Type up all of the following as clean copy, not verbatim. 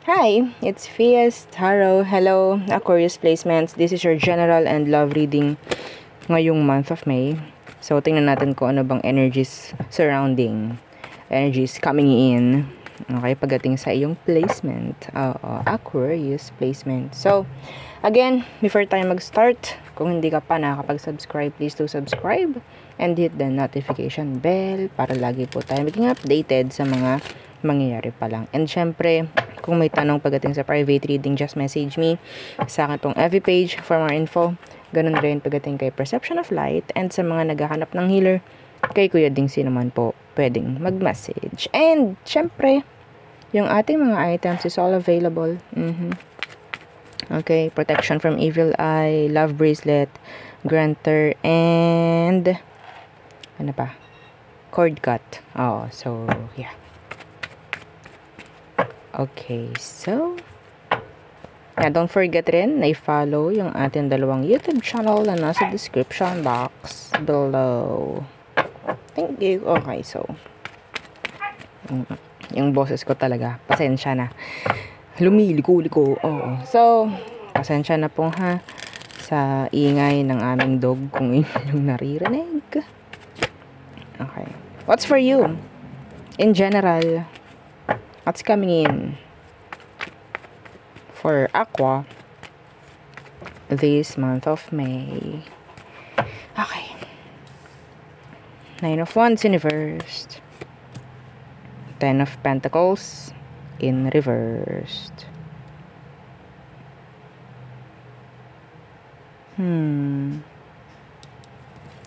Hi, it's Fias Tarot. Hello, Aquarius Placements. This is your general and love reading ngayong month of May. So, tingnan natin kung ano bang energies surrounding, energies coming in. Okay, pagdating sa iyong placement. Aquarius placement. So, again, before tayo mag-start, kung hindi ka pa nakakapag-subscribe, please do subscribe and hit the notification bell para lagi po tayo maging updated sa mga mangyayari pa lang. And syempre, kung may tanong pagdating sa private reading, just message me sa akin pong FB page for more info. Ganun rin pagdating kay Perception of Light, and sa mga naghahanap ng healer, kay Kuya Dingsi naman po pwedeng mag-message. And syempre, yung ating mga items is all available. Okay, protection from evil eye, love bracelet, granter, and ano pa? Cord cut. So yeah. Okay, so yeah, don't forget rin na i-follow yung ating dalawang YouTube channel na nasa description box below. Thank you. Okay, so yung boses ko talaga, pasensya na. Lumiliko-liko. So, pasensya na po ha sa ingay ng aming dog kung inyong naririnig. Okay. What's for you? In general, what's coming in for Aqua this month of May? Okay. 9 of Wands in reversed. 10 of Pentacles in reversed.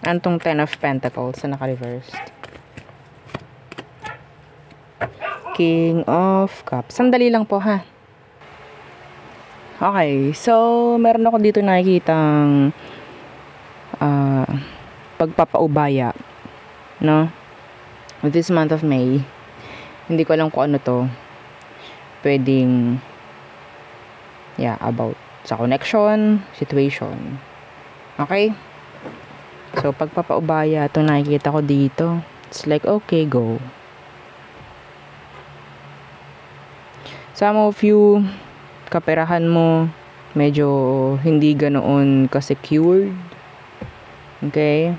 Antong 10 of Pentacles na naka-reversed? King of Cups. Sandali lang po ha. Okay, so meron ako dito nakikitang pagpapaubaya, no? This month of May. Hindi ko alam kung ano to. Pwedeng about sa connection, situation. Okay? So pagpapaubaya, ito nakikita ko dito. It's like, okay, go. Some of you, kaperahan mo, medyo hindi ganoon ka-secured. Okay?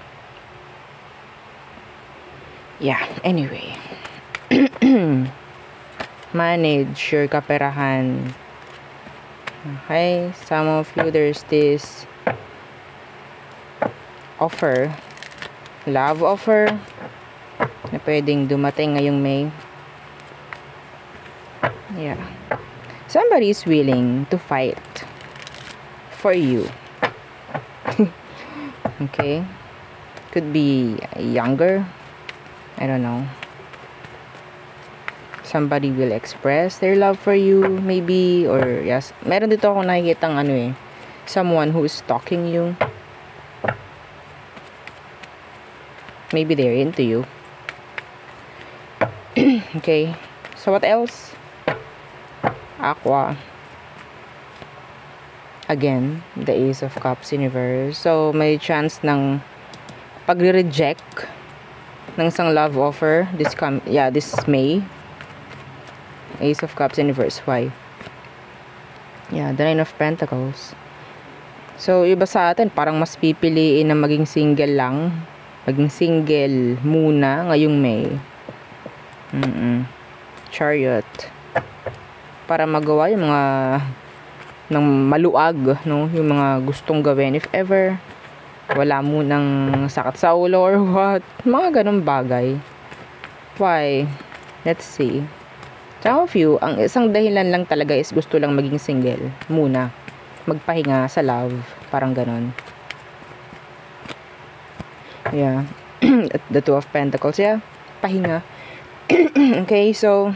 Yeah, anyway. Manage your kaperahan. Okay? Some of you, there's this offer. Love offer na pwedeng dumating ngayong May. Yeah. Somebody is willing to fight for you. Okay? Could be younger. I don't know. Somebody will express their love for you, maybe, or yes. Meron dito akong nakikitang someone who is stalking you. Maybe they're into you. Okay. So what else? Aqua. Again, the Ace of Cups in reverse. So, may chance ng pag-reject ng isang love offer this May. Ace of Cups in reverse. Why? Yeah, the 9 of Pentacles. So, iba sa atin, parang mas pipiliin na maging single lang. Maging single muna ngayong May. Chariot. Para magawa yung mga ng maluag, no? Yung mga gustong gawin. If ever, wala mo ng sakit sa ulo or what. Mga ganun bagay. Why? Let's see. Some of you, ang isang dahilan lang talaga is gusto lang maging single muna. Magpahinga sa love. Parang ganun. Yeah. The 2 of Pentacles. Yeah. Pahinga. Okay, so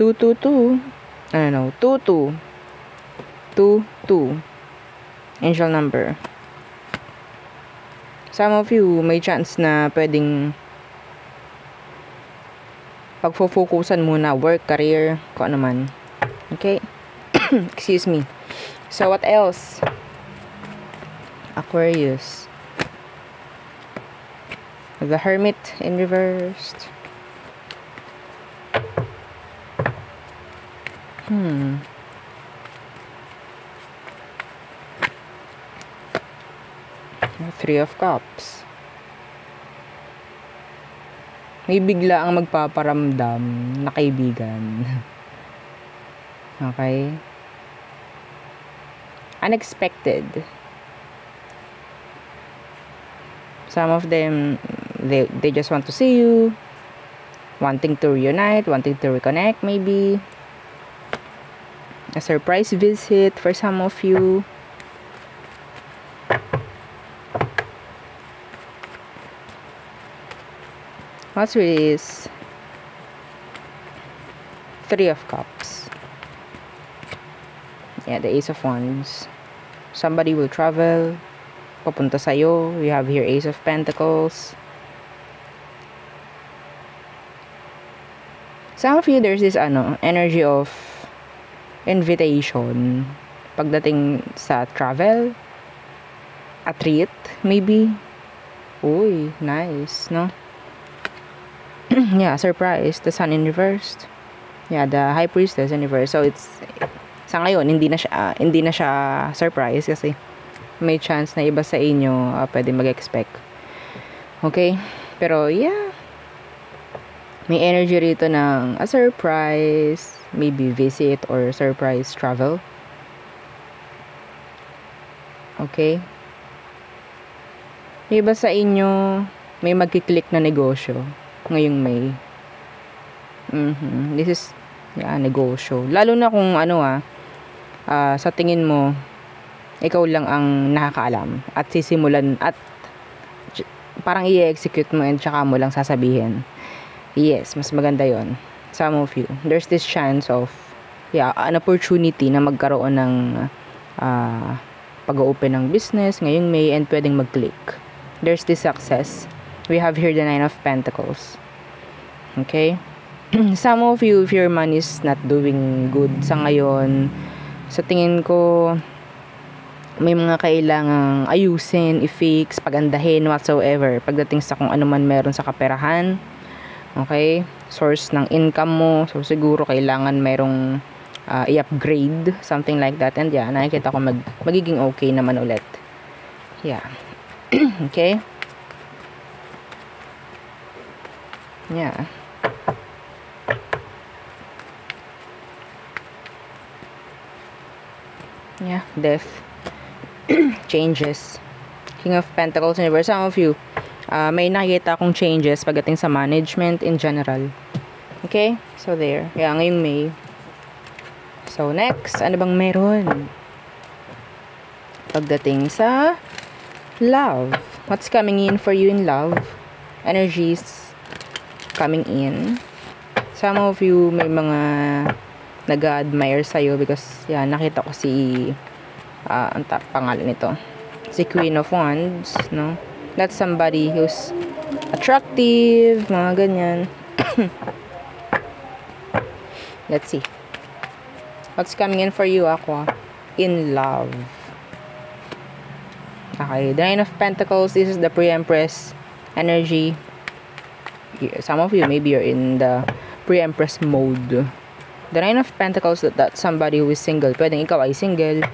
222. 22. 22. Angel number. Some of you, may chance na pwedeng pagfo-focusan muna, work, career, kung ano man. Okay? Excuse me. So, what else? Aquarius. The Hermit in reversed. Three of Cups. May bigla ang magpaparamdam na kaibigan. Okay? Unexpected. Some of them, they just want to see you. Wanting to reunite, wanting to reconnect maybe. A surprise visit for some of you. What's this? Three of Cups. Yeah, the Ace of Wands. Somebody will travel. Papunta sa'yo. We have here Ace of Pentacles. Some of you, there's this energy of invitation. Pagdating sa travel. A treat, maybe. Uy, nice, no? Yeah, surprise. The Sun in reverse. Yeah, the High Priestess in reverse. So it's sa ngayon hindi na siya surprise kasi may chance na iba sa inyo pwede mag-expect. Okay? Pero yeah. May energy rito ng a surprise, maybe visit or surprise travel. Okay? May iba sa inyo may magki-click na negosyo ngayong May. This is negosyo. Lalo na kung sa tingin mo ikaw lang ang nakakaalam at sisimulan at parang i-execute mo and tsaka mo lang sasabihin. Yes, mas maganda yon. Some of you, there's this chance of an opportunity na magkaroon ng pag-open ng business ngayong May and pwedeng mag-click. There's this success. We have here the Nine of Pentacles. Okay? Some of you, if your money is not doing good sa ngayon, sa tingin ko, may mga kailangang ayusin, i-fix, pagandahin, whatsoever, pagdating sa kung ano man meron sa kaperahan. Okay? Source ng income mo. So, siguro kailangan merong i-upgrade, something like that. And nakikita ko magiging okay naman ulit. Yeah. Okay? Yeah. Yeah, death. Changes. King of Pentacles in reverse. Some of you, may nakikita akong changes pagdating sa management in general. Okay? So, there. Yeah, ngayong May. So, next. Ano bang meron? Pagdating sa love. What's coming in for you in love? Energies coming in. Some of you, may mga nag-admire sa'yo because, nakita ko si ang pangalan nito. Si Queen of Wands, no? That's somebody who's attractive, mga ganyan. Let's see. What's coming in for you, Aqua? In love. Okay, the Nine of Pentacles, this is the Pre-Empress energy. Some of you, maybe you're in the Pre-Empress mode. The Nine of Pentacles, that's somebody who is single. Pwedeng ikaw ay single.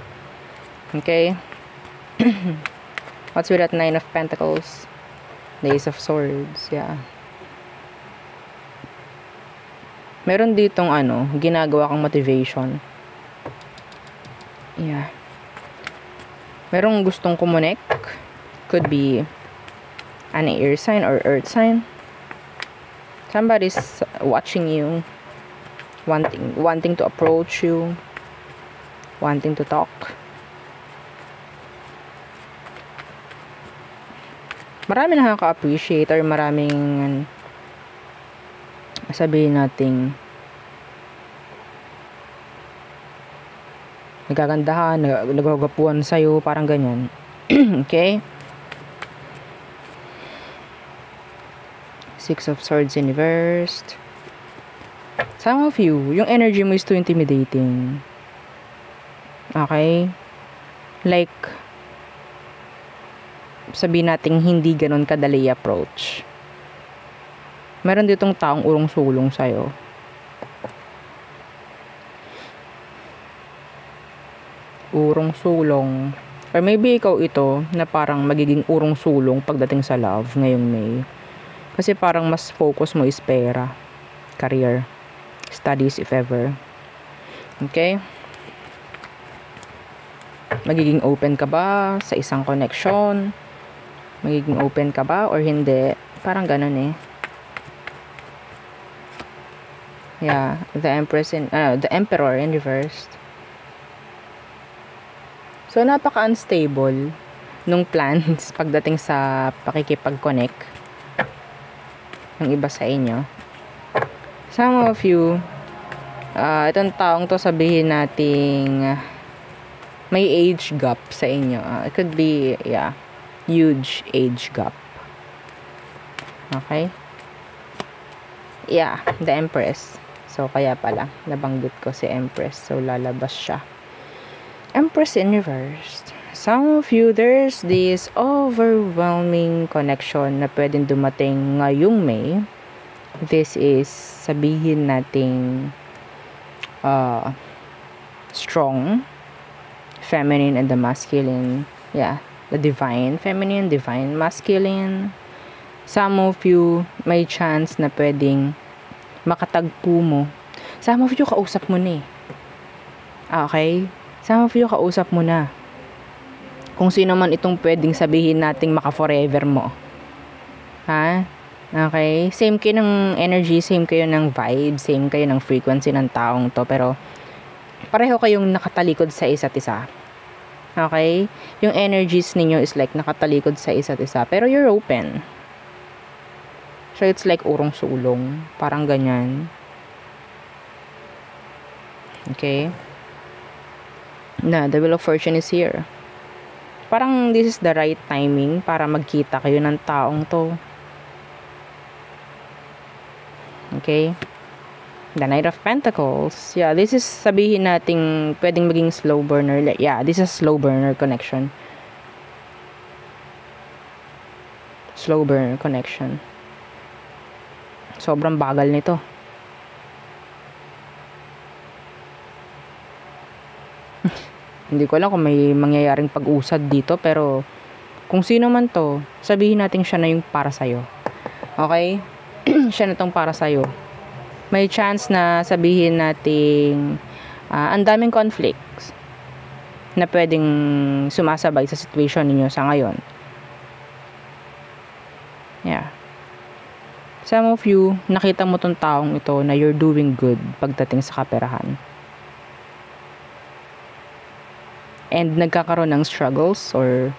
Okay? What's with that Nine of Pentacles? The Ace of Swords. Yeah. Meron ditong ginagawa kang motivation. Yeah. Merong gustong kumonek. Could be an air sign or earth sign. Somebody's watching you. Wanting to approach you. Wanting to talk. Marami nakaka-appreciate or maraming sabihin nating nagagandahan, nagagapuan sa'yo, parang ganyan. Okay? Six of Swords in reversed. Some of you, yung energy mo is too intimidating. Okay? Like, sabihin natin hindi ganun kadali approach. Meron ditong taong urong-sulong sa'yo. urong sulong. Or maybe ikaw ito na parang magiging urong sulong pagdating sa love ngayong May. Kasi parang mas focus mo is pera, career, studies if ever. Okay? Magiging open ka ba sa isang connection? Magiging open ka ba or hindi? Parang ganun eh. Yeah, the Emperor in reverse. So, napaka-unstable nung plans pagdating sa pakikipag-connect ng iba sa inyo. Some of you, itong taong to sabihin nating may age gap sa inyo. It could be, yeah, huge age gap. Okay? Yeah, the Empress. So, kaya pala, nabanggit ko si Empress. So, lalabas siya. Empress in reverse. Some of you, there's this overwhelming connection na pwedeng dumating ngayong May. This is, sabihin nating, strong, feminine and the masculine. Yeah, the divine, feminine, divine, masculine. Some of you, may chance na pwedeng makatagpo mo. Some of you, kausap mo na eh. Okay? Some of you, kausap mo na. Kung sino man itong pwedeng sabihin nating maka-forever mo. Ha? Okay? Same kayo ng energy, same kayo ng vibe, same kayo ng frequency ng taong to. Pero, pareho kayong nakatalikod sa isa't isa. Okay? Yung energies ninyo is like nakatalikod sa isa't isa. Pero you're open. So, it's like urong sulong. Parang ganyan. Okay? Na, the Wheel of Fortune is here. Parang this is the right timing para magkita kayo ng taong to. Okay? The Knight of Pentacles. Yeah, this is sabihin nating pwedeng maging slow burner. Yeah, this is slow burner connection. Slow burner connection. Sobrang bagal nito. Hindi ko alam kung may mangyayaring pag-usad dito, pero kung sino man to, sabihin natin siya na yung para sa'yo. Okay? Siya na tong para sa'yo. May chance na sabihin nating ang daming conflicts na pwedeng sumasabay sa situation ninyo sa ngayon. Yeah. Some of you, nakita mo tong taong ito na you're doing good pagdating sa kaperahan. And nagkakaroon ng struggles or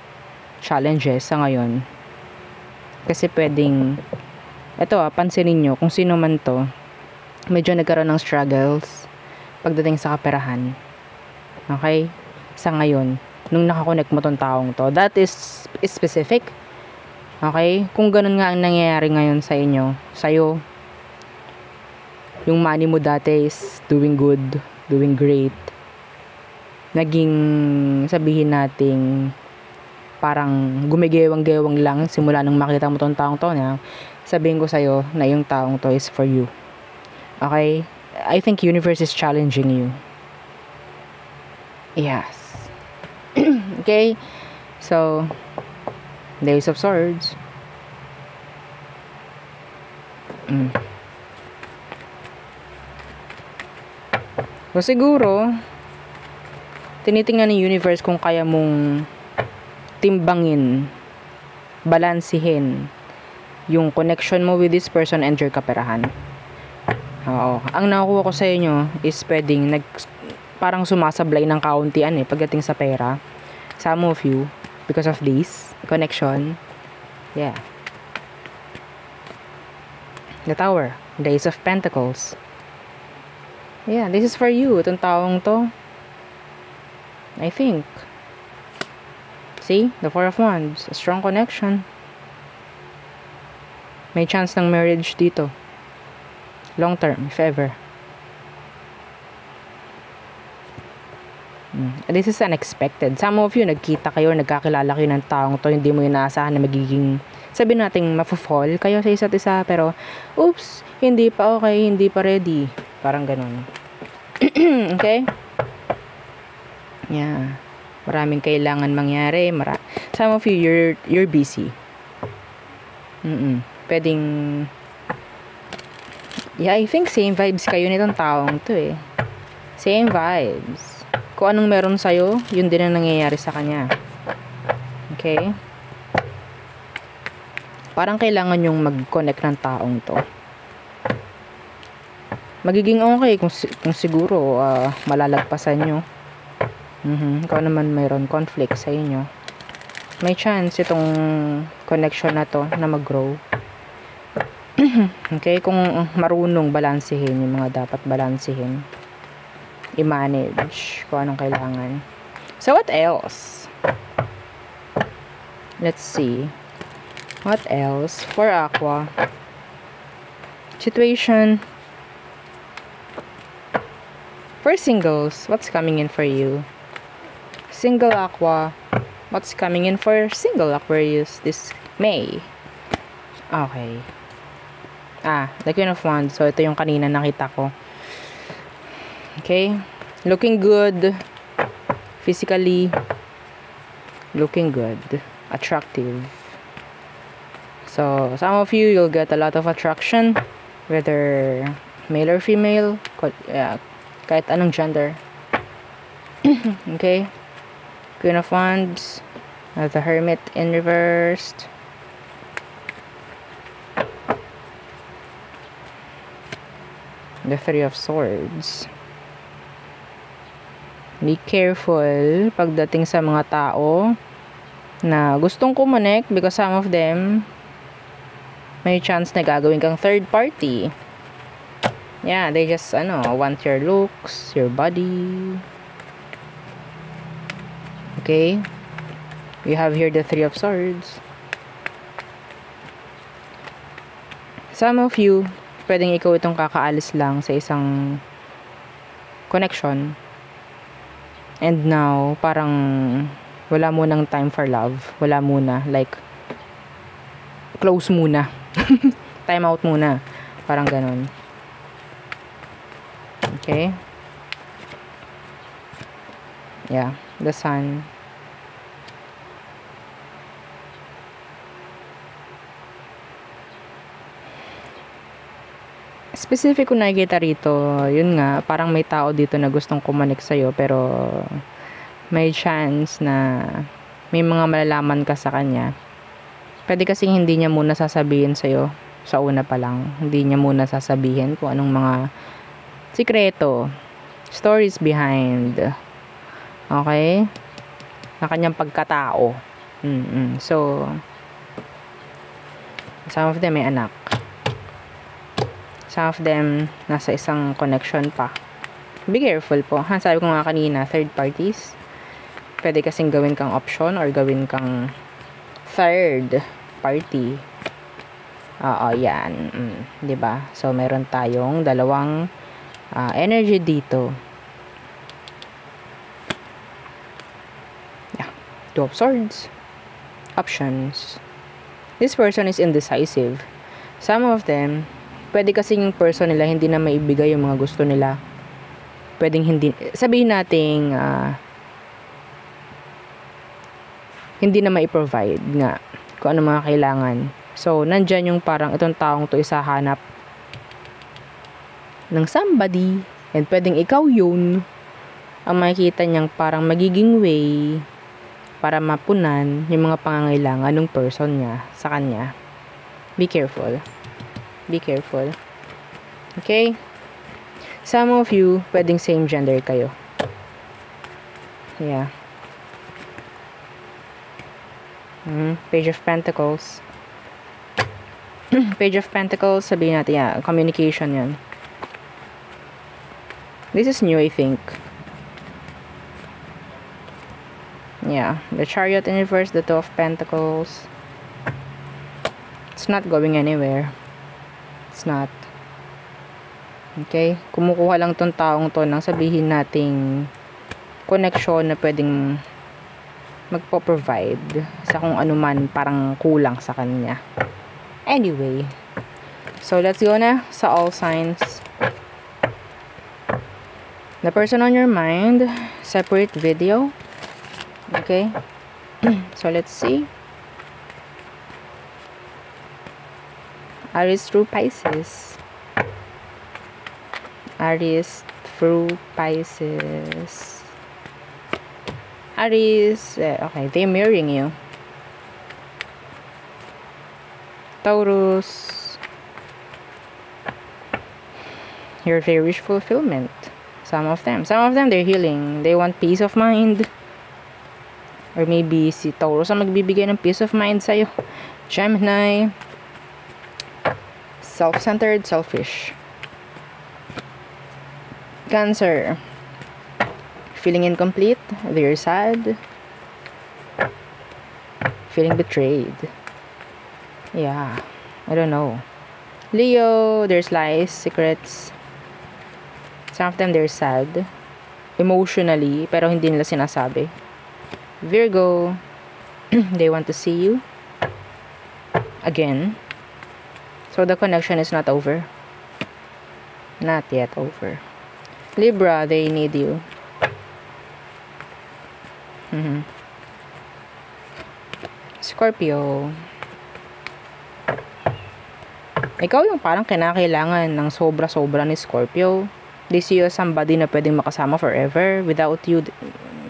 challenges sa ngayon. Kasi pwedeng, ito pansinin nyo, kung sino man to, medyo nagkaroon ng struggles pagdating sa kaperahan. Okay? Sa ngayon, nung nakakonect mo tong taong to, that is specific. Okay? Kung ganun nga ang nangyayari ngayon sa inyo, sa'yo, yung money mo dati is doing good, doing great. Naging, sabihin nating, parang gumigewang-gewang lang simula nung makita mo tong taong to na sabihin ko sa'yo na yung taong to is for you. Okay? I think universe is challenging you. Yes. Okay? So, the Ace of Swords. So, siguro, tinitingnan ng universe kung kaya mong timbangin, balansihin yung connection mo with this person and your kaperahan. Oo. Ang nakuha ko sa inyo is pwedeng parang sumasablay ng kauntian pagdating sa pera. Some of you, because of this connection. Yeah. The Tower. The Ace of Pentacles. Yeah, this is for you. Itong taong to. I think. See? The Four of Wands. A strong connection. May chance ng marriage dito. Long term, if ever. This is unexpected. Some of you, nagkita kayo, nagkakilala kayo ng taong to, hindi mo inaasahan na magiging, sabihin natin, mafo-fall kayo sa isa't isa, pero, oops, hindi pa okay, hindi pa ready. Parang ganun. Okay? Yeah. Maraming kailangan mangyari. Some of you, you're busy. Pwedeng, yeah, I think same vibes kayo nitong taong to eh. Same vibes. Kung anong meron sa'yo, yun din ang nangyayari sa kanya. Okay? Parang kailangan yung mag-connect ng taong to. Magiging okay kung siguro malalagpasan nyo. Kung naman mayroon conflict sa inyo, may chance itong connection na to na mag-grow. Okay? Kung marunong balansehin yung mga dapat balansehin, i-manage kung anong kailangan. So, what else? Let's see. What else? For Aqua. Situation. For singles, what's coming in for you? Single Aqua, what's coming in for single Aquarius this May? Okay. The Queen of Wands. So, ito yung kanina nakita ko. Okay. Looking good. Physically. Looking good. Attractive. So, some of you, you'll get a lot of attraction. Whether male or female. Kahit anong gender. Okay. Queen of Wands. The Hermit in reversed. The Three of Swords. Be careful pagdating sa mga tao na gustong kumonek because some of them may chance na gagawin kang third party. Yeah, they just want your looks, your body. Okay? You have here the Three of Swords. Some of you, pwedeng ikaw itong kakaalis lang sa isang connection. And now, parang wala munang time for love. Wala muna. Like, close muna. Time out muna. Parang ganon. Okay? Yeah. The Sun. Specific ko nakikita rito, yun nga, parang may tao dito na gustong kumonek sa'yo, pero may chance na may mga malalaman ka sa kanya. Pwede kasing hindi niya muna sasabihin sa'yo sa una pa lang. Hindi niya muna sasabihin kung anong mga sikreto, stories behind, okay, na kanyang pagkatao. So, some of them may anak. Some of them, nasa isang connection pa. Be careful po. Sabi ko nga kanina, third parties. Pwede kasing gawin kang option or gawin kang third party. Oo, yan. Diba? So, meron tayong dalawang energy dito. Yeah. Two of Swords. Options. This person is indecisive. Some of them, pwede kasi yung person nila hindi na maibigay yung mga gusto nila. Pwedeng hindi, sabihin nating hindi na mai-provide nga kung ano mga kailangan. So, nandyan yung parang itong taong to isahanap ng somebody, and pwedeng ikaw yun ang makikita niyang parang magiging way para mapunan yung mga pangangailangan ng person niya sa kanya. Be careful. Be careful. Okay? Some of you, pwedeng same gender kayo. Yeah. Page of Pentacles. Page of Pentacles, sabihin natin, yeah, communication yan. This is new, I think. Yeah. The Chariot in reverse, the Two of Pentacles. It's not going anywhere. It's not. Okay? Kumukuha lang tong taong to ng sabihin nating connection na pwedeng magpo-provide sa kung ano man parang kulang sa kanya. Anyway. So, let's go na sa all signs. The person on your mind. Separate video. Okay? So, let's see. Aries through Pisces. Aries through Pisces. Aries, okay, they're mirroring you. Taurus, your very wish fulfillment. Some of them, they're healing. They want peace of mind. Or maybe si Taurus ang magbibigay ng peace of mind sa'yo. Gemini, self-centered, selfish. Cancer, feeling incomplete, they're sad. Feeling betrayed. Yeah, I don't know. Leo, there's lies, secrets. Some of them, they're sad. Emotionally, pero hindi nila sinasabi. Virgo, they want to see you again. So the connection is not over. Not yet over. Libra, they need you. Scorpio, ikaw yung parang kinakailangan ng sobra-sobra ni Scorpio. They see you as somebody na pwedeng makasama forever. Without you,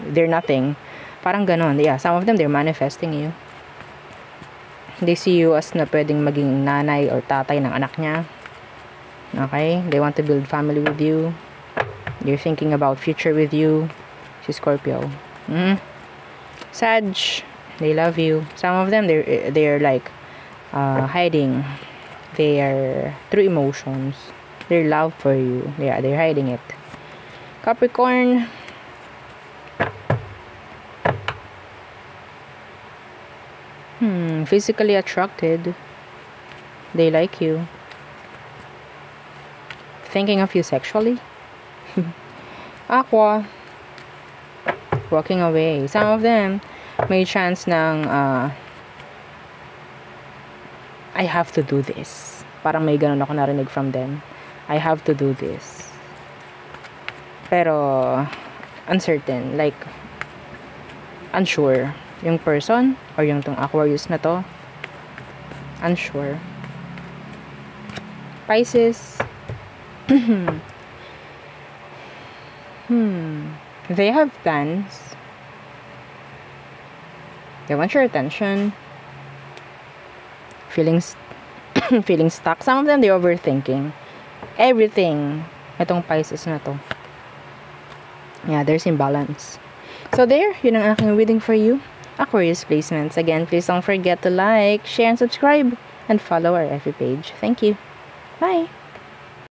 they're nothing. Parang ganon. Yeah, some of them, they're manifesting you. They see you as na pwedeng maging nanay or tatay ng anak niya. Okay? They want to build family with you. They're thinking about future with you. Si Scorpio. Sag, they love you. Some of them, they're like hiding their true emotions, their love for you. Yeah, they're hiding it. Capricorn, physically attracted. They like you. Thinking of you sexually. Aqua, walking away. Some of them may chance ng I have to do this. Parang may ganun ako narinig from them. I have to do this. Pero uncertain, like unsure yung person or yung tong Aquarius na to. Unsure. Pisces, they have plans. They want your attention. Feeling stuck. Some of them, they're overthinking everything. Itong Pisces na to. Yeah, there's imbalance. So there, yun ang aking reading for you. Aquarius placements. Again, please don't forget to like, share, and subscribe. And follow our FB page. Thank you. Bye!